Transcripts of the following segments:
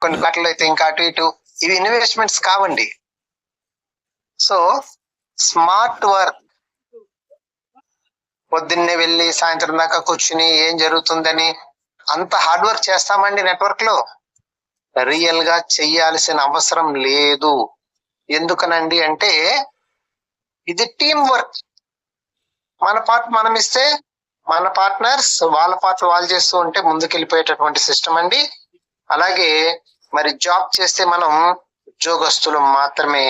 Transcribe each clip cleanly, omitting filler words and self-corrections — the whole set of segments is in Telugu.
కొన్ని గంటలు అయితే ఇంకా అటు ఇటు, ఇవి ఇన్వెస్ట్మెంట్స్ కావండి. సో స్మార్ట్ వర్క్, పొద్దున్నే వెళ్ళి సాయంత్రం దాకా కూర్చుని ఏం జరుగుతుందని అంత హార్డ్ వర్క్ చేస్తామండి నెట్వర్క్ లో? రియల్ గా చెయ్యాల్సిన అవసరం లేదు. ఎందుకనండి అంటే ఇది టీం వర్క్. మన పార్ట్ మనం ఇస్తే మన పార్ట్నర్స్ వాళ్ళ పార్ట్ వాళ్ళు చేస్తూ ఉంటే ముందుకెళ్ళిపోయేటటువంటి సిస్టమ్ అండి. అలాగే మరి జాబ్ చేస్తే మనం ఉద్యోగస్తులం మాత్రమే.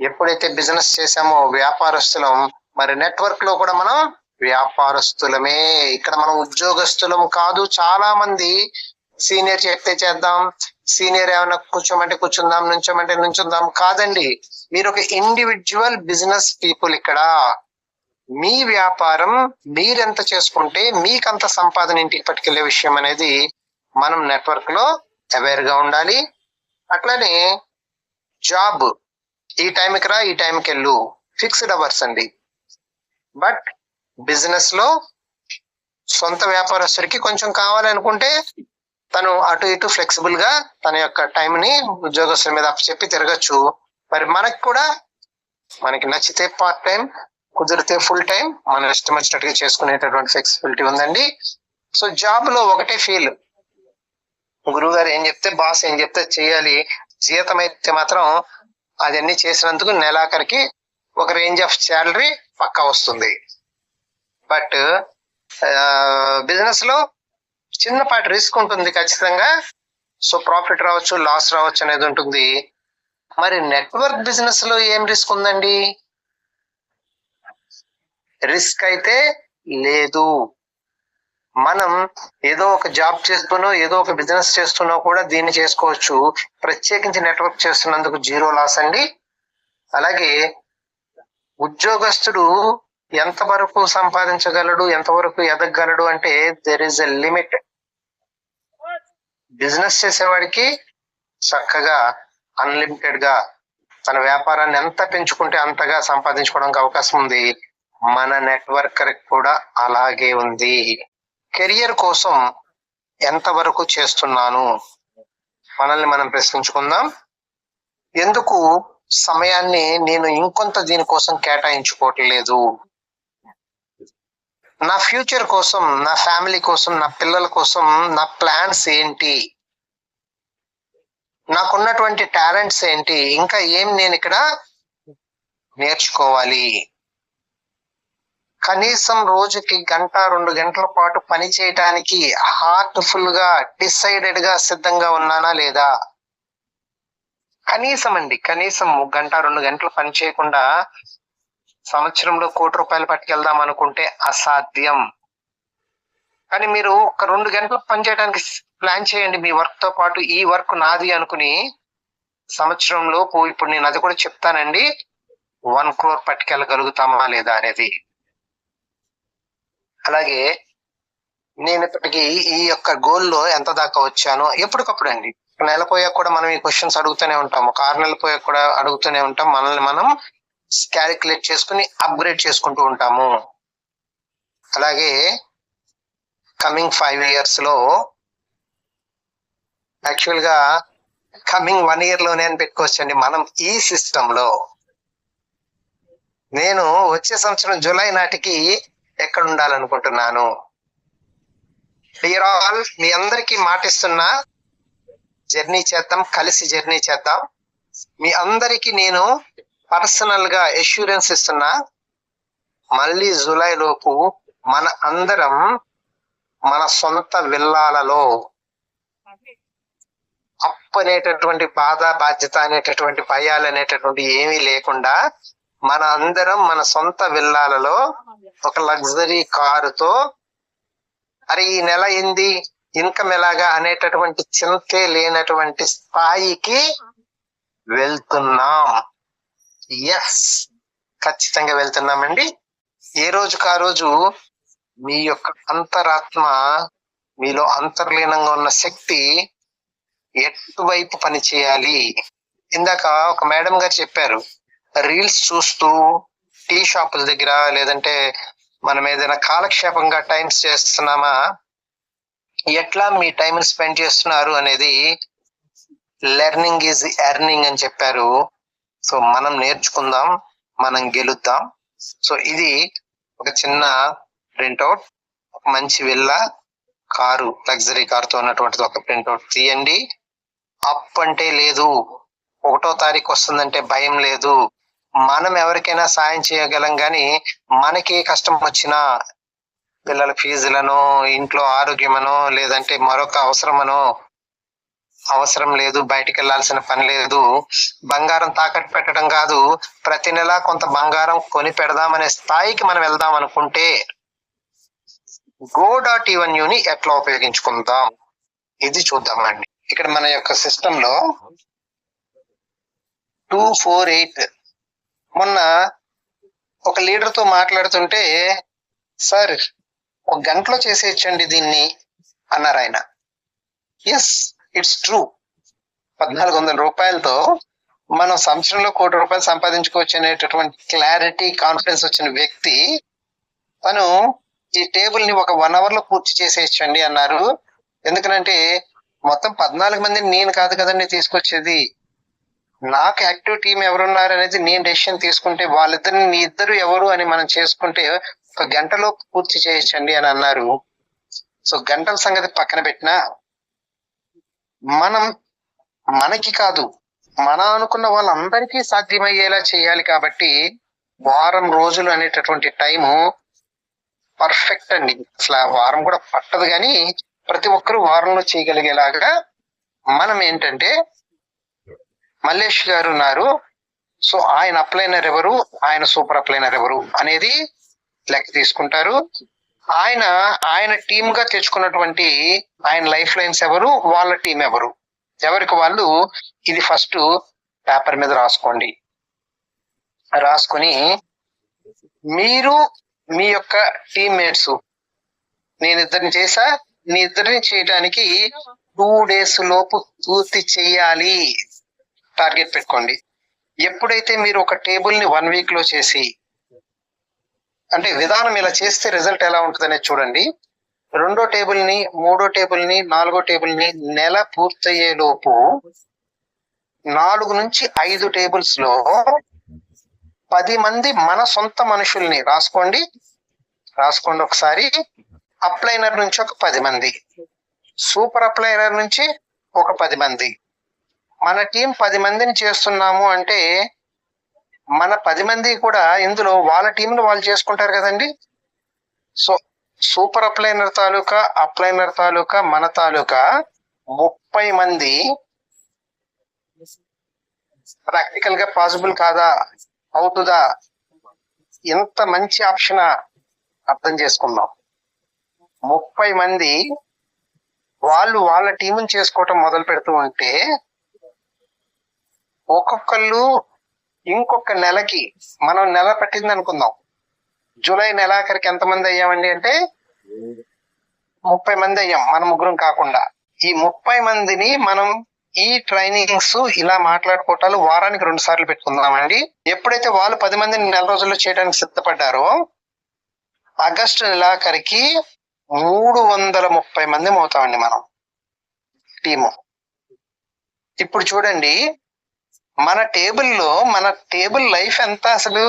ఎప్పుడైతే బిజినెస్ చేసామో వ్యాపారస్తులం. మరి నెట్వర్క్ లో కూడా మనం వ్యాపారస్తులమే. ఇక్కడ మనం ఉద్యోగస్తులం కాదు. చాలా మంది సీనియర్ చెప్తే చేద్దాం, సీనియర్ ఏమైనా కూర్చోమంటే కూర్చుందాం, నుంచోమంటే నుంచుందాం. కాదండి, మీరు ఒక ఇండివిజువల్ బిజినెస్ పీపుల్. ఇక్కడ మీ వ్యాపారం మీరెంత చేసుకుంటే మీకంత సంపాదన ఇంటికి పట్టుకెళ్లే విషయం అనేది మనం నెట్వర్క్ లో అవేర్ గా ఉండాలి. అట్లానే జాబ్ ఈ టైంకి రా, ఈ టైంకి వెళ్ళు, ఫిక్స్డ్ అవర్స్ అండి. బట్ బిజినెస్ లో సొంత వ్యాపారస్తుడికి కొంచెం కావాలనుకుంటే తను అటు ఇటు ఫ్లెక్సిబుల్ గా తన యొక్క టైం ని ఉద్యోగస్తుల మీద చెప్పి తిరగచ్చు. మరి మనకి కూడా మనకి నచ్చితే పార్ట్ టైం, కుదిరితే ఫుల్ టైం, మనం ఇష్టం వచ్చినట్టుగా చేసుకునేటటువంటి ఫ్లెక్సిబిలిటీ ఉందండి. సో జాబ్ లో ఒకటే ఫీల్, గురువు గారు ఏం చెప్తే, బాస్ ఏం చెప్తే చేయాలి. జీతం అయితే మాత్రం అదన్నీ చేసినందుకు నెలాఖరికి ఒక రేంజ్ ఆఫ్ శాలరీ పక్కా వస్తుంది. బట్ బిజినెస్ లో చిన్నపాటి రిస్క్ ఉంటుంది ఖచ్చితంగా. సో ప్రాఫిట్ రావచ్చు, లాస్ రావచ్చు అనేది ఉంటుంది. మరి నెట్వర్క్ బిజినెస్ లో ఏం రిస్క్ ఉందండి? రిస్క్ అయితే లేదు. మనం ఏదో ఒక జాబ్ చేస్తున్నో ఏదో ఒక బిజినెస్ చేస్తున్నో కూడా దీన్ని చేసుకోవచ్చు. ప్రత్యేకించి నెట్వర్క్ చేస్తున్నందుకు జీరో లాస్ అండి. అలాగే ఉద్యోగస్తుడు ఎంతవరకు సంపాదించగలడు, ఎంతవరకు ఎదగగలడు అంటే there is a limit. Business చేసేవాడికి చక్కగా అన్లిమిటెడ్ గా తన వ్యాపారాన్ని ఎంత పెంచుకుంటే అంతగా సంపాదించుకోవడానికి అవకాశం ఉంది. మన నెట్వర్కర్ కూడా అలాగే ఉంది. కెరియర్ కోసం ఎంతవరకు చేస్తున్నాను మనల్ని మనం ప్రశ్నించుకుందాం. ఎందుకు సమయాన్ని నేను ఇంకొంత దీనికోసం కేటాయించుకోవట్లేదు? నా ఫ్యూచర్ కోసం, నా ఫ్యామిలీ కోసం, నా పిల్లల కోసం నా ప్లాన్స్ ఏంటి? నాకున్నటువంటి టాలెంట్స్ ఏంటి? ఇంకా ఏం నేను ఇక్కడ నేర్చుకోవాలి? కనీసం రోజుకి 1-2 గంటల పాటు పని చేయడానికి హార్ట్ఫుల్ గా, డిసైడెడ్ గా సిద్ధంగా ఉన్నానా లేదా? కనీసం 1-2 గంటలు పని చేయకుండా సంవత్సరంలో 1 కోటి రూపాయలు పట్టుకెళ్దాం అనుకుంటే అసాధ్యం. కానీ మీరు ఒక 2 గంటలు పని చేయడానికి ప్లాన్ చేయండి. మీ వర్క్ తో పాటు ఈ వర్క్ నాది అనుకుని సంవత్సరంలో ఇప్పుడు నేను అది కూడా చెప్తానండి, 1 crore పట్టుకెళ్ళగలుగుతామా లేదా అనేది. అలాగే నేను ఇప్పటికీ ఈ యొక్క గోల్లో ఎంత దాకా వచ్చానో ఎప్పటికప్పుడు అండి, నెల పోయాక కూడా మనం ఈ క్వశ్చన్స్ అడుగుతూనే ఉంటాం, ఒక 6 నెలలు పోయాక కూడా అడుగుతూనే ఉంటాం. మనల్ని మనం క్యాలిక్యులేట్ చేసుకుని అప్గ్రేడ్ చేసుకుంటూ ఉంటాము. అలాగే కమింగ్ 5 years లో, యాక్చువల్ గా కమింగ్ 1 year లోనే అని పెట్టుకోవచ్చండి మనం ఈ సిస్టమ్ లో. నేను వచ్చే సంవత్సరం జూలై నాటికి ఎక్కడ ఉండాలనుకుంటున్నాను? మీ అందరికీ మాటిస్తున్నా, జర్నీ చేద్దాం, కలిసి జర్నీ చేద్దాం. మీ అందరికీ నేను పర్సనల్ గా అష్యూరెన్స్ ఇస్తున్నా, మళ్ళీ జూలై లోపు మన అందరం మన సొంత విల్లాలలో అప్పు అనేటటువంటి బాధ, బాధ్యత అనేటటువంటి భయాలు అనేటటువంటి ఏమీ లేకుండా మన అందరం మన సొంత విల్లాలలో ఒక లగ్జరీ కారుతో, అరే ఈ నెల ఏంది, ఇన్కమ్ ఎలాగా అనేటటువంటి చింతే లేనటువంటి స్థాయికి వెళ్తున్నాం. ఎస్, ఖచ్చితంగా వెళ్తున్నామండి. ఏ రోజుకు ఆ రోజు మీ యొక్క అంతరాత్మ, మీలో అంతర్లీనంగా ఉన్న శక్తి ఎటువైపు పని చేయాలి. ఇందాక ఒక మేడం గారు చెప్పారు, రీల్స్ చూస్తూ టీ షాపుల దగ్గర, లేదంటే మనం ఏదైనా కాలక్షేపంగా టైమ్స్ చేస్తున్నామా, ఎట్లా మీ టైం స్పెండ్ చేస్తున్నారు అనేది లెర్నింగ్ ఈజ్ ఎర్నింగ్ అని చెప్పారు. సో మనం నేర్చుకుందాం, మనం గెలుద్దాం. సో ఇది ఒక చిన్న ప్రింట్అవుట్. ఒక మంచి విల్లా కారు, లగ్జరీ కారుతో ఉన్నటువంటిది ఒక ప్రింట్అవుట్ తీయండి. అప్ అంటే లేదు, 1వ తారీఖు వస్తుందంటే భయం లేదు. మనం ఎవరికైనా సాయం చేయగలం, కానీ మనకి కష్టం వచ్చినా పిల్లల ఫీజులను, ఇంట్లో ఆరోగ్యమనో, లేదంటే మరొక అవసరం లేదు, బయటికి వెళ్లాల్సిన పని లేదు, బంగారం తాకట్టు పెట్టడం కాదు, ప్రతి నెల కొంత బంగారం కొని పెడదామనే స్థాయికి మనం వెళ్దాం అనుకుంటే go.evenue ఎట్లా ఉపయోగించుకుందాం ఇది చూద్దామండి. ఇక్కడ మన యొక్క సిస్టమ్ లో 248 మొన్న ఒక లీడర్ తో మాట్లాడుతుంటే, సార్ 1 గంటలో చేసేయచ్చండి దీన్ని అన్నారు ఆయన. Yes, it's true. 1400 రూపాయలతో మనం సంవత్సరంలో ₹1 కోటి సంపాదించుకోవచ్చు అనేటటువంటి క్లారిటీ, కాన్ఫిడెన్స్ వచ్చిన వ్యక్తి తను ఈ టేబుల్ ని ఒక 1 hour లో పూర్తి చేసేయచ్చండి అన్నారు. ఎందుకనంటే మొత్తం 14 మందిని నేను కాదు కదండి తీసుకొచ్చేది, నాకు యాక్టివ్ టీం ఎవరున్నారు అనేది నేను డెసిషన్ తీసుకుంటే, వాళ్ళిద్దరిని నీ ఇద్దరు ఎవరు అని మనం చేసుకుంటే 1 గంటలో పూర్తి చేయొచ్చండి అని అన్నారు. సో గంటల సంగతి పక్కన పెట్టినా, మనం మనకి కాదు, మన అనుకున్న వాళ్ళందరికీ సాధ్యమయ్యేలా చేయాలి. కాబట్టి వారం రోజులు అనేటటువంటి టైము పర్ఫెక్ట్ అండి. అసలు వారం కూడా పట్టదు, కానీ ప్రతి ఒక్కరు వారంలో చేయగలిగేలాగా మనం ఏంటంటే, మల్లేష్ గారు ఉన్నారు, సో ఆయన అప్లైనర్ ఎవరు, ఆయన సూపర్ అప్లైనర్ ఎవరు అనేది లెక్క తీసుకుంటారు. ఆయన టీమ్ గా తెచ్చుకున్నటువంటి ఆయన లైఫ్ లైన్స్ ఎవరు, వాళ్ళ టీం ఎవరు, ఎవరికి వాళ్ళు ఇది ఫస్ట్ పేపర్ మీద రాసుకోండి. రాసుకుని మీరు మీ యొక్క టీమ్మేట్స్, నేను ఇద్దరిని చేసా, నీ ఇద్దరిని చేయడానికి 2 days లోపు పూర్తి చెయ్యాలి టార్గెట్ పెట్టుకోండి. ఎప్పుడైతే మీరు ఒక టేబుల్ ని 1 week లో చేసి, అంటే విధానం ఇలా చేస్తే రిజల్ట్ ఎలా ఉంటుంది అనేది చూడండి. 2వ టేబుల్ ని, 3వ టేబుల్ ని, 4వ టేబుల్ ని నెల పూర్తయ్యే లోపు 4 నుంచి 5 టేబుల్స్ లో 10 మంది మన సొంత మనుషుల్ని రాసుకోండి ఒకసారి. అప్లైనర్ నుంచి ఒక 10 మంది, సూపర్ అప్లైనర్ నుంచి ఒక 10 మంది. మన టీం 10 మందిని చేస్తున్నాము అంటే మన 10 మంది కూడా ఇందులో వాళ్ళ టీంను వాళ్ళు చేసుకుంటారు కదండి. సో సూపర్ అప్లైనర్ తాలూకా మన తాలూకా 30 మంది ప్రాక్టికల్ గా పాసిబుల్ కాదా, అవుతుందా, ఎంత మంచి ఆప్షన్ అర్థం చేసుకుందాం. 30 మంది వాళ్ళ టీంని చేసుకోవటం మొదలు పెడుతూ ఉంటే, ఒక్కొక్కళ్ళు ఇంకొక నెలకి, మనం నెల పట్టింది అనుకుందాం, జూలై నెలాఖరికి ఎంతమంది అయ్యామండి అంటే 30 మంది అయ్యాం, మన ముగ్గురం కాకుండా. ఈ 30 మందిని మనం ఈ ట్రైనింగ్స్ ఇలా మాట్లాడుకోవటాలు వారానికి 2 సార్లు పెట్టుకుందామండి. ఎప్పుడైతే వాళ్ళు 10 మందిని నెల రోజుల్లో చేయడానికి సిద్ధపడ్డారో, ఆగస్టు నెలాఖరికి 330 మంది అవుతామండి మనం టీము. ఇప్పుడు చూడండి, మన టేబుల్ లైఫ్ ఎంత అసలు,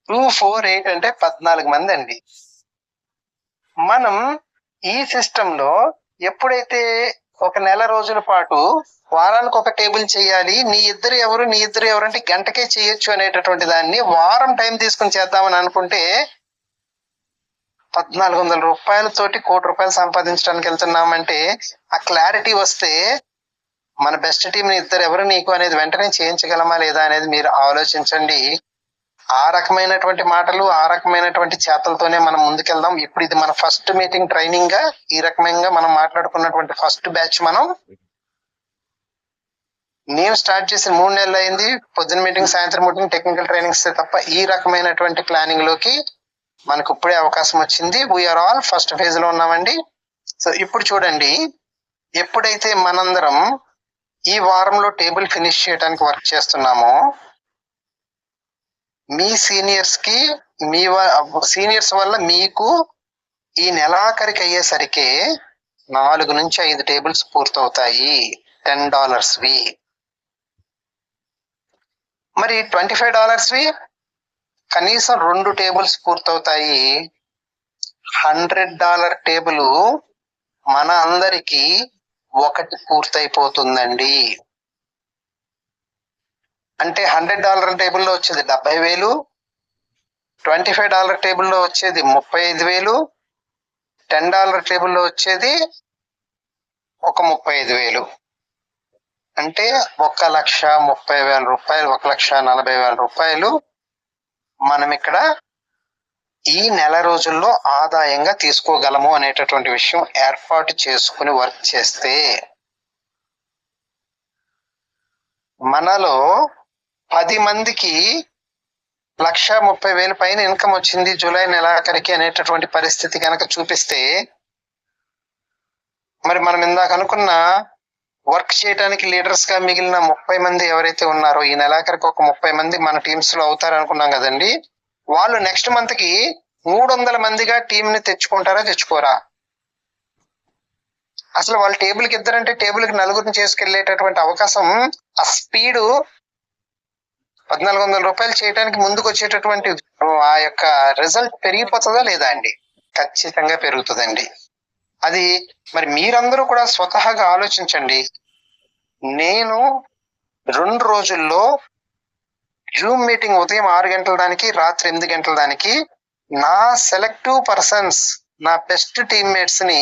248 అంటే 14 మంది అండి. మనం ఈ సిస్టమ్ లో ఎప్పుడైతే ఒక నెల రోజుల పాటు వారానికి ఒక టేబుల్ చేయాలి, నీ ఇద్దరు ఎవరు అంటే గంటకే చేయొచ్చు అనేటటువంటి దాన్ని వారం టైం తీసుకుని చేద్దామని అనుకుంటే, 1400 రూపాయలతోటి ₹1 కోటి సంపాదించడానికి వెళ్తున్నామంటే, ఆ క్లారిటీ వస్తే మన బెస్ట్ టీం ఇద్దరు ఎవరు నీకు అనేది వెంటనే చేయించగలమా లేదా అనేది మీరు ఆలోచించండి. ఆ రకమైనటువంటి మాటలు, ఆ రకమైనటువంటి చేతలతోనే మనం ముందుకెళ్దాం. ఇప్పుడు ఇది మన ఫస్ట్ మీటింగ్ ట్రైనింగ్ గా, ఈ రకమైన మనం మాట్లాడుకున్నటువంటి ఫస్ట్ బ్యాచ్. నేను స్టార్ట్ చేసిన 3 నెలలు అయింది. పొద్దున్న మీటింగ్, సాయంత్రం మీటింగ్, టెక్నికల్ ట్రైనింగ్స్ తప్ప ఈ రకమైనటువంటి ప్లానింగ్ లోకి మనకు ఇప్పుడే అవకాశం వచ్చింది. వీఆర్ ఆల్ ఫస్ట్ ఫేజ్ లో ఉన్నామండి. సో ఇప్పుడు చూడండి, ఎప్పుడైతే మనందరం ఈ వారంలో టేబుల్ ఫినిష్ చేయడానికి వర్క్ చేస్తున్నామో, మీ సీనియర్స్ వల్ల మీకు ఈ నెలాఖరికి అయ్యేసరికి 4 నుంచి 5 టేబుల్స్ పూర్తవుతాయి. $10వి. మరి $25వి కనీసం 2 టేబుల్స్ పూర్తవుతాయి. $100 టేబుల్ మన అందరికి ఒకటి పూర్తయిపోతుందండి. అంటే $100 టేబుల్లో వచ్చేది 70,000, $25 టేబుల్లో వచ్చేది 35,000, $10 టేబుల్లో వచ్చేది ఒక 35,000. అంటే 1,30,000 రూపాయలు, 1,40,000 రూపాయలు మనం ఇక్కడ ఈ నెల రోజుల్లో ఆదాయంగా తీసుకోగలము అనేటటువంటి విషయం ఏర్పాటు చేసుకుని వర్క్ చేస్తే మనలో 10 మందికి 1,30,000 పైన ఇన్కమ్ వచ్చింది జూలై నెలాఖరికి అనేటటువంటి పరిస్థితి కనుక చూపిస్తే, మరి మనం ఇందాక అనుకున్న వర్క్ చేయడానికి లీడర్స్ గా మిగిలిన 30 మంది ఎవరైతే ఉన్నారో, ఈ నెలాఖరికి ఒక 30 మంది మన టీమ్స్ లో అవుతారు అనుకున్నాం కదండి. వాళ్ళు నెక్స్ట్ మంత్ కి 300 మందిగా టీమ్ ని తెచ్చుకుంటారా, తెచ్చుకోరా? అసలు వాళ్ళు టేబుల్కి ఇద్దరంటే టేబుల్కి 4గురిని చేసుకెళ్లేటటువంటి అవకాశం, ఆ స్పీడు 1,400 రూపాయలు చేయడానికి ముందుకు వచ్చేటటువంటి ఆ యొక్క రిజల్ట్ పెరిగిపోతుందా లేదా అండి? ఖచ్చితంగా పెరుగుతుందండి. అది మరి మీరందరూ కూడా స్వతహాగా ఆలోచించండి. నేను 2 రోజుల్లో జూమ్ మీటింగ్ ఉదయం 6 గంటల దానికి, రాత్రి 8 గంటల దానికి నా సెలెక్టివ్ పర్సన్స్, నా బెస్ట్ టీమ్మేట్స్ ని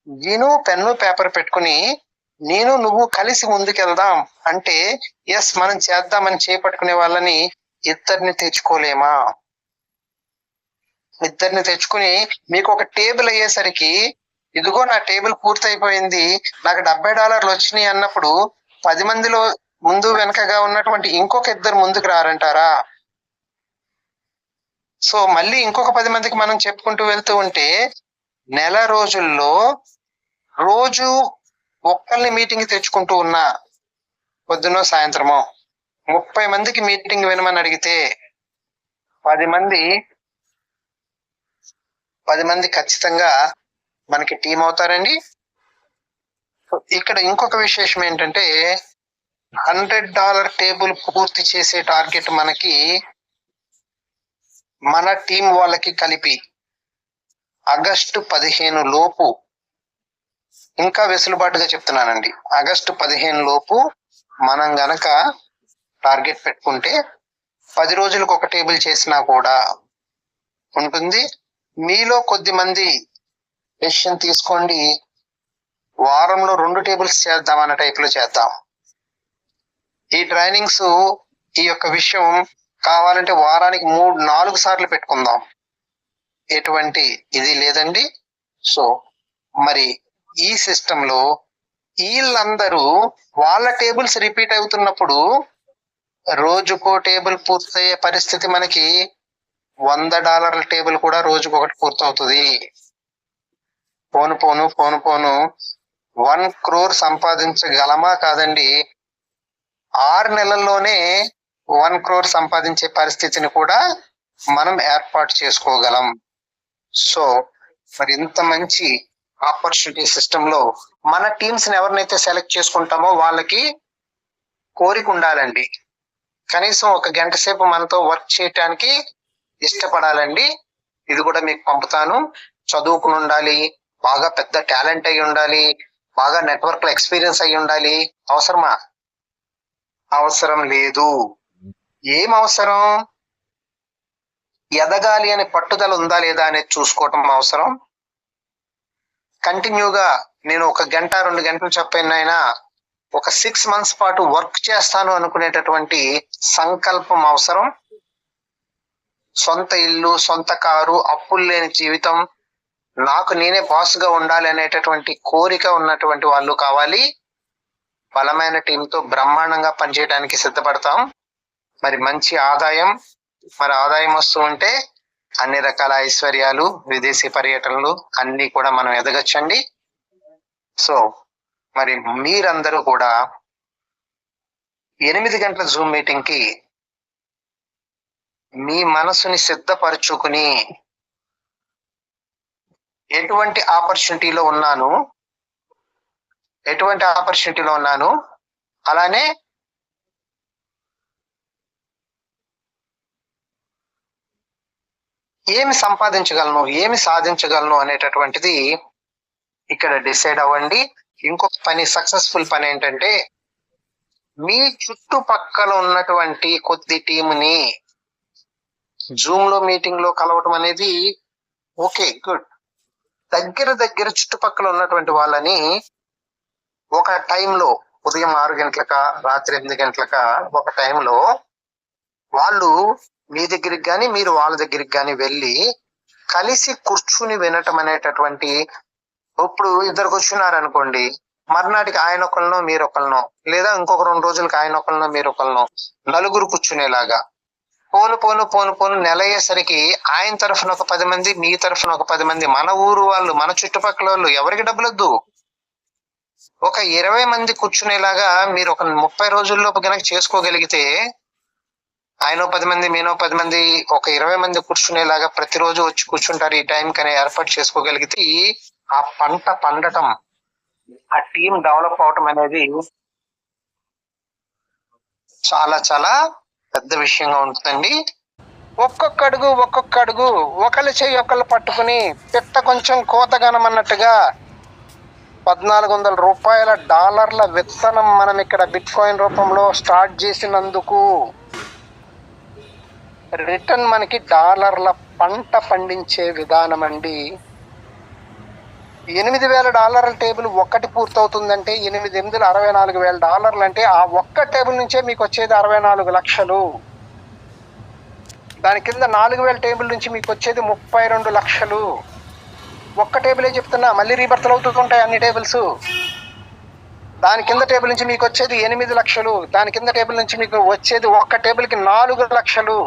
విను పెన్ను పేపర్ పెట్టుకుని నేను నువ్వు కలిసి ముందుకెళ్దాం అంటే, ఎస్ మనం చేద్దామని చేపట్టుకునే వాళ్ళని ఇద్దరిని తెచ్చుకోలేమా? ఇద్దరిని తెచ్చుకుని మీకు ఒక టేబుల్ అయ్యేసరికి, ఇదిగో నా టేబుల్ పూర్తయిపోయింది, నాకు $70 వచ్చినాయి అన్నప్పుడు 10 మందిలో ముందు వెనకగా ఉన్నటువంటి ఇంకొక ఇద్దరు ముందుకు రారంటారా? సో మళ్ళీ ఇంకొక 10 మందికి మనం చెప్పుకుంటూ వెళ్తూ ఉంటే నెల రోజుల్లో రోజు ఒక్కరిని మీటింగ్ తెచ్చుకుంటూ ఉన్నా, పొద్దున సాయంత్రమో 30 మందికి మీటింగ్ వినమని అడిగితే 10 మంది ఖచ్చితంగా మనకి టీం అవుతారండి. ఇక్కడ ఇంకొక విశేషం ఏంటంటే, $100 టేబుల్ పూర్తి చేసే టార్గెట్ మనకి మన టీం వాళ్ళకి కలిపి ఆగస్టు 15 లోపు, ఇంకా వెసులుబాటుగా చెప్తున్నానండి, ఆగస్టు 15 లోపు మనం గనక టార్గెట్ పెట్టుకుంటే 10 రోజులకు ఒక టేబుల్ చేసినా కూడా ఉంటుంది. మీలో కొద్ది మంది డెసిషన్ తీసుకోండి, వారంలో 2 టేబుల్స్ చేద్దాం అన్న టైప్ లో చేద్దాం. ఈ ట్రైనింగ్స్, ఈ యొక్క విషయం కావాలంటే వారానికి 3-4 సార్లు పెట్టుకుందాం, ఎటువంటి ఇది లేదండి. సో మరి ఈ సిస్టమ్ లో వీళ్ళందరూ వాళ్ళ టేబుల్స్ రిపీట్ అవుతున్నప్పుడు రోజుకో టేబుల్ పూర్తయ్యే పరిస్థితి మనకి $100 టేబుల్ కూడా రోజుకు ఒకటి పూర్తవుతుంది. పోను 1 crore సంపాదించగలమా కాదండి? 6 నెలల్లోనే 1 crore సంపాదించే పరిస్థితిని కూడా మనం ఏర్పాటు చేసుకోగలం. సో మరి ఇంత మంచి ఆపర్చునిటీ సిస్టమ్ లో మన టీమ్స్ ని ఎవరినైతే సెలెక్ట్ చేసుకుంటామో వాళ్ళకి కోరిక ఉండాలండి, కనీసం 1 గంట సేపు మనతో వర్క్ చేయటానికి ఇష్టపడాలండి. ఇది కూడా మీకు పంపుతాను. చదువుకుని ఉండాలి, బాగా పెద్ద టాలెంట్ అయి ఉండాలి, బాగా నెట్వర్క్ లో ఎక్స్పీరియన్స్ అయి ఉండాలి. అవసరమా? అవసరం లేదు. ఏం అవసరం? ఎదగాలి అనే పట్టుదల ఉందా లేదా అనేది చూసుకోవటం అవసరం. కంటిన్యూగా నేను 1 గంట 2 గంటలు చెప్పినైనా ఒక 6 months పాటు వర్క్ చేస్తాను అనుకునేటటువంటి సంకల్పం అవసరం. సొంత ఇల్లు, సొంత కారు, అప్పులు లేని జీవితం, నాకు నేనే బాస్ గా ఉండాలి అనేటటువంటి కోరిక ఉన్నటువంటి వాళ్ళు కావాలి. బలమైన టీంతో బ్రహ్మాండంగా పనిచేయడానికి సిద్ధపడతాం. మరి మంచి ఆదాయం, మరి ఆదాయం వస్తూ ఉంటే అన్ని రకాల ఐశ్వర్యాలు, విదేశీ పర్యటనలు అన్ని కూడా మనం ఎదగచ్చండి. సో మరి మీరందరూ కూడా 8 గంటల జూమ్ మీటింగ్ కి మీ మనసుని సిద్ధపరచుకుని, ఎటువంటి ఆపర్చునిటీలో ఉన్నాను, ఎటువంటి ఆపర్చునిటీలో ఉన్నాను, అలానే ఏమి సంపాదించగలను, ఏమి సాధించగలను అనేటటువంటిది ఇక్కడ డిసైడ్ అవ్వండి. ఇంకొక పని, సక్సెస్ఫుల్ పని ఏంటంటే మీ చుట్టుపక్కల ఉన్నటువంటి కొద్ది టీంని జూమ్ లో మీటింగ్ లో కలవటం అనేది ఓకే, గుడ్. దగ్గర చుట్టుపక్కల ఉన్నటువంటి వాళ్ళని ఒక టైంలో, ఉదయం 6 గంటలక, రాత్రి 8 గంటలక ఒక టైంలో వాళ్ళు మీ దగ్గరికి కానీ మీరు వాళ్ళ దగ్గరికి కానీ వెళ్ళి కలిసి కూర్చుని వినటం అనేటటువంటి, ఇప్పుడు ఇద్దరు కూర్చున్నారు అనుకోండి, మర్నాటికి ఆయన ఒకళ్ళనో మీరు ఒకళ్ళనో, లేదా ఇంకొక 2 రోజులకి ఆయన ఒకళ్ళనో మీరు ఒకళ్ళనో, నలుగురు కూర్చునేలాగా పోను నెల అయ్యేసరికి ఆయన తరఫున ఒక 10 మంది, మీ తరఫున ఒక 10 మంది, మన ఊరు వాళ్ళు, మన చుట్టుపక్కల వాళ్ళు, ఎవరికి డబ్బులొద్దు, ఒక 20 మంది కూర్చునేలాగా మీరు ఒక 30 రోజుల్లోపు కనుక చేసుకోగలిగితే, ఆయన 10 మంది, మీనో 10 మంది, ఒక 20 మంది కూర్చునేలాగా ప్రతిరోజు వచ్చి కూర్చుంటారు ఈ టైం కనే ఏర్పాటు చేసుకోగలిగితే, ఆ పంట పండటం, ఆ టీం డెవలప్ అవటం అనేది చాలా చాలా పెద్ద విషయంగా ఉంటుందండి. ఒక్కొక్క అడుగు ఒకళ్ళ చెయ్యి ఒకళ్ళు పట్టుకుని పిట్ట కొంచెం కోతగానం అన్నట్టుగా 1400 రూపాయల డాలర్ల విత్తనం మనం ఇక్కడ బిట్ కాయిన్ రూపంలో స్టార్ట్ చేసినందుకు రిటర్న్ మనకి డాలర్ల పంట పండించే విధానం అండి. $8,000 టేబుల్ ఒక్కటి పూర్తవుతుందంటే 8 8 $64,000 అంటే ఆ ఒక్క టేబుల్ నుంచే మీకు వచ్చేది 64 లక్షలు. దాని కింద 4,000 టేబుల్ నుంచి మీకు వచ్చేది 32 లక్షలు. ఒక్క టేబులే చెప్తున్నా, మళ్ళీ రీబర్తలు అవుతుంటాయి అన్ని టేబుల్స్. దాని కింద టేబుల్ నుంచి మీకు వచ్చేది 8 లక్షలు. దాని కింద టేబుల్ నుంచి మీకు వచ్చేది ఒక్క టేబుల్కి 4 లక్షలు.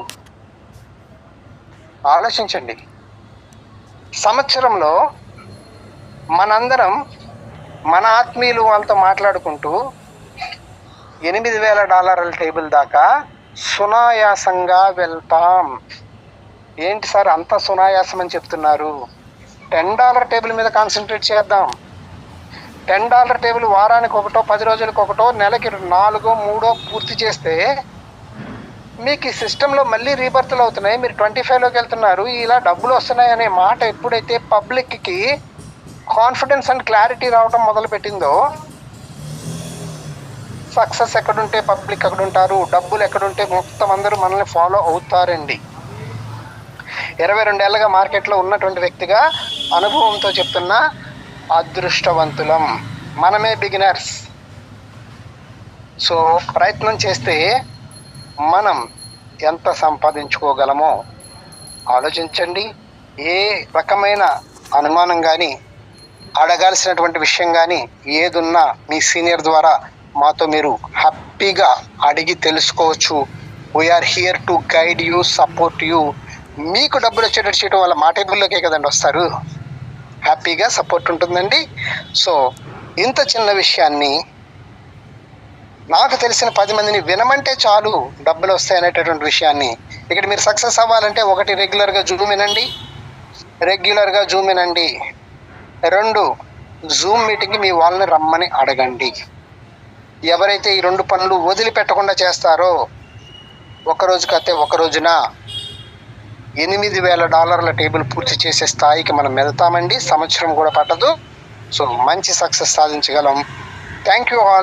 ఆలోచించండి. సంవత్సరంలో మనందరం మన ఆత్మీయులు వాళ్ళతో మాట్లాడుకుంటూ $8,000 టేబుల్ దాకా సునాయాసంగా వెళ్తాం. ఏంటి సార్ అంత సునాయాసం అని చెప్తున్నారు? $10 టేబుల్ మీద కాన్సన్ట్రేట్ చేద్దాం. $10 టేబుల్ వారానికి ఒకటో, 10 రోజులకు ఒకటో, నెలకి 4 3 పూర్తి చేస్తే మీకు ఈ సిస్టంలో మళ్ళీ రీబర్త్లు అవుతున్నాయి, మీరు 25లోకి వెళ్తున్నారు, ఇలా డబ్బులు వస్తున్నాయి అనే మాట ఎప్పుడైతే పబ్లిక్కి కాన్ఫిడెన్స్ అండ్ క్లారిటీ రావడం మొదలు పెట్టిందో, సక్సెస్ ఎక్కడుంటే పబ్లిక్ అక్కడ ఉంటారు, డబ్బులు ఎక్కడుంటే మొత్తం అందరూ మనల్ని ఫాలో అవుతారండి. 22 ఏళ్ళగా మార్కెట్లో ఉన్నటువంటి వ్యక్తిగా అనుభవంతో చెప్తున్నా, అదృష్టవంతులం, మనమే బిగినర్స్. సో ప్రయత్నం చేస్తే మనం ఎంత సంపాదించుకోగలమో ఆలోచించండి. ఏ రకమైన అనుమానం కానీ, అడగాల్సినటువంటి విషయం కానీ ఏదున్నా మీ సీనియర్ ద్వారా మాతో మీరు హ్యాపీగా అడిగి తెలుసుకోవచ్చు. We're here to guide you, support you. మీకు డబ్బులు వచ్చేటట్టు చేయడం వల్ల మా టేబుల్లోకే కదండి వస్తారు, హ్యాపీగా సపోర్ట్ ఉంటుందండి. సో ఇంత చిన్న విషయాన్ని నాకు తెలిసిన 10 మందిని వినమంటే చాలు డబ్బులు వస్తాయి అనేటటువంటి విషయాన్ని, ఇక్కడ మీరు సక్సెస్ అవ్వాలంటే 1 రెగ్యులర్గా జూమ్ వినండి. 2 జూమ్ మీటింగ్కి మీ వాళ్ళని రమ్మని అడగండి. ఎవరైతే ఈ 2 పనులు వదిలిపెట్టకుండా చేస్తారో, ఒకరోజు కతే ఒక రోజున $8,000 టేబుల్ పూర్తి చేసే స్థాయికి మనం వెళ్తామండి. సంవత్సరం కూడా పట్టదు. సో మంచి సక్సెస్ సాధించగలం. Thank you all.